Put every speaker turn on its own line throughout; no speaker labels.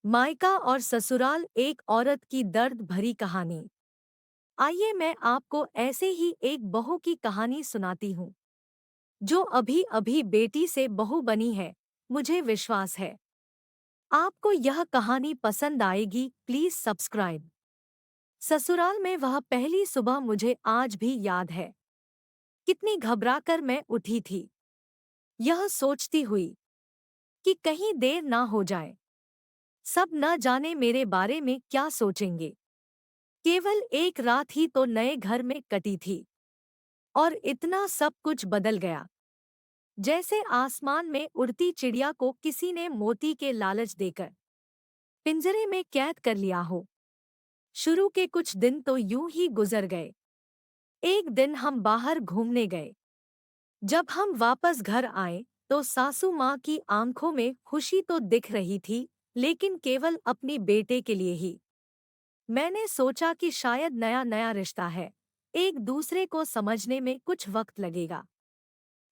मायका और ससुराल, एक औरत की दर्द भरी कहानी। आइए मैं आपको ऐसे ही एक बहू की कहानी सुनाती हूँ जो अभी अभी बेटी से बहू बनी है। मुझे विश्वास है आपको यह कहानी पसंद आएगी। Please subscribe. ससुराल में वह पहली सुबह मुझे आज भी याद है। कितनी घबराकर मैं उठी थी, यह सोचती हुई कि कहीं देर ना हो जाए। सब न जाने मेरे बारे में क्या सोचेंगे। केवल एक रात ही तो नए घर में कटी थी और इतना सब कुछ बदल गया, जैसे आसमान में उड़ती चिड़िया को किसी ने मोती के लालच देकर पिंजरे में कैद कर लिया हो। शुरू के कुछ दिन तो यूं ही गुजर गए। एक दिन हम बाहर घूमने गए। जब हम वापस घर आए तो सासू माँ की आंखों में खुशी तो दिख रही थी, लेकिन केवल अपनी बेटे के लिए ही। मैंने सोचा कि शायद नया नया रिश्ता है, एक दूसरे को समझने में कुछ वक्त लगेगा।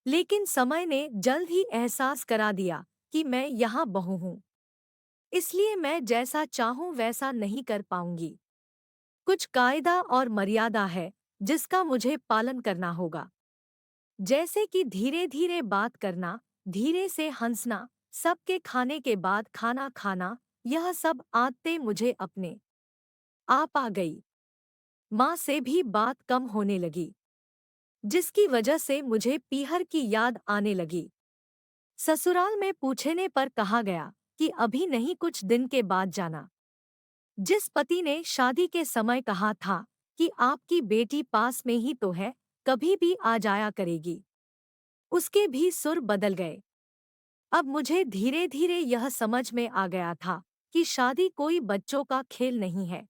लेकिन समय ने जल्द ही एहसास करा दिया कि मैं यहाँ बहू हूँ, इसलिए मैं जैसा चाहूँ वैसा नहीं कर पाऊंगी। कुछ कायदा और मर्यादा है जिसका मुझे पालन करना होगा, जैसे कि धीरे धीरे बात करना, धीरे से हंसना, सबके खाने के बाद खाना खाना। यह सब आदतें मुझे अपने आप आ गई। माँ से भी बात कम होने लगी, जिसकी वजह से मुझे पीहर की याद आने लगी। ससुराल में पूछने पर कहा गया कि अभी नहीं, कुछ दिन के बाद जाना। जिस पति ने शादी के समय कहा था कि आपकी बेटी पास में ही तो है, कभी भी आ जाया करेगी, उसके भी सुर बदल गए। अब मुझे धीरे धीरे यह समझ में आ गया था कि शादी कोई बच्चों का खेल नहीं है।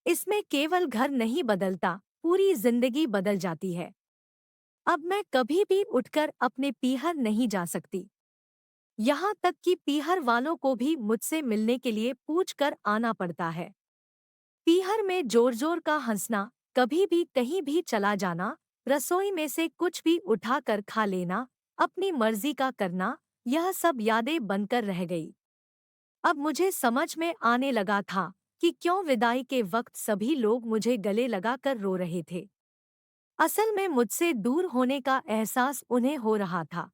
इसमें केवल घर नहीं बदलता, पूरी जिंदगी बदल जाती है। अब मैं कभी भी उठकर अपने पीहर नहीं जा सकती। यहाँ तक कि पीहर वालों को भी मुझसे मिलने के लिए पूछ कर आना पड़ता है। पीहर में जोर जोर का हंसना, कभी भी कहीं भी चला जाना, रसोई में से कुछ भी उठा कर खा लेना, अपनी मर्जी का करना, यह सब यादें बनकर रह गई। अब मुझे समझ में आने लगा था कि क्यों विदाई के वक्त सभी लोग मुझे गले लगाकर रो रहे थे। असल में मुझसे दूर होने का एहसास उन्हें हो रहा था।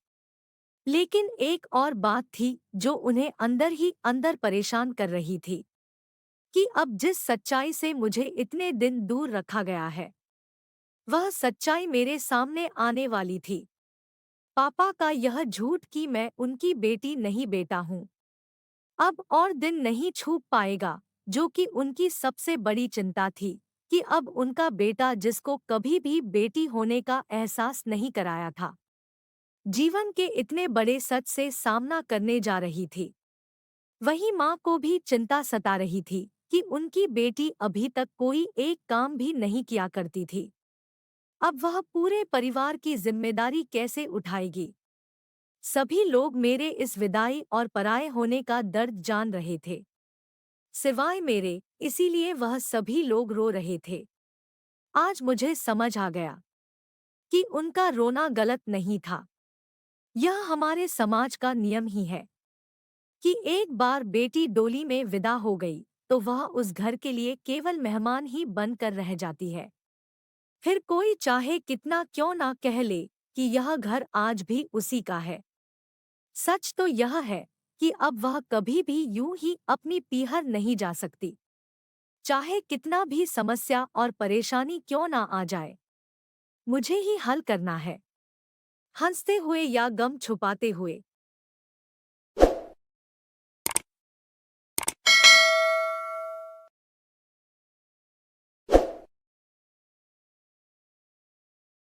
लेकिन एक और बात थी जो उन्हें अंदर ही अंदर परेशान कर रही थी, कि अब जिस सच्चाई से मुझे इतने दिन दूर रखा गया है, वह सच्चाई मेरे सामने आने वाली थी। पापा का यह झूठ कि मैं उनकी बेटी नहीं, बेटा हूँ, अब और दिन नहीं छूप पाएगा, जो कि उनकी सबसे बड़ी चिंता थी, कि अब उनका बेटा, जिसको कभी भी बेटी होने का एहसास नहीं कराया था, जीवन के इतने बड़े सच से सामना करने जा रही थी। वहीं माँ को भी चिंता सता रही थी कि उनकी बेटी अभी तक कोई एक काम भी नहीं किया करती थी। अब वह पूरे परिवार की जिम्मेदारी कैसे उठाएगी। सभी लोग मेरे इस विदाई और पराये होने का दर्द जान रहे थे, सिवाय मेरे, इसीलिए वह सभी लोग रो रहे थे। आज मुझे समझ आ गया कि उनका रोना गलत नहीं था। यह हमारे समाज का नियम ही है कि एक बार बेटी डोली में विदा हो गई तो वह उस घर के लिए केवल मेहमान ही बनकर रह जाती है। फिर कोई चाहे कितना क्यों ना कह ले कि यह घर आज भी उसी का है, सच तो यह है कि अब वह कभी भी यूं ही अपनी पीहर नहीं जा सकती, चाहे कितना भी समस्या और परेशानी क्यों ना आ जाए। मुझे ही हल करना है, हंसते हुए या गम छुपाते हुए।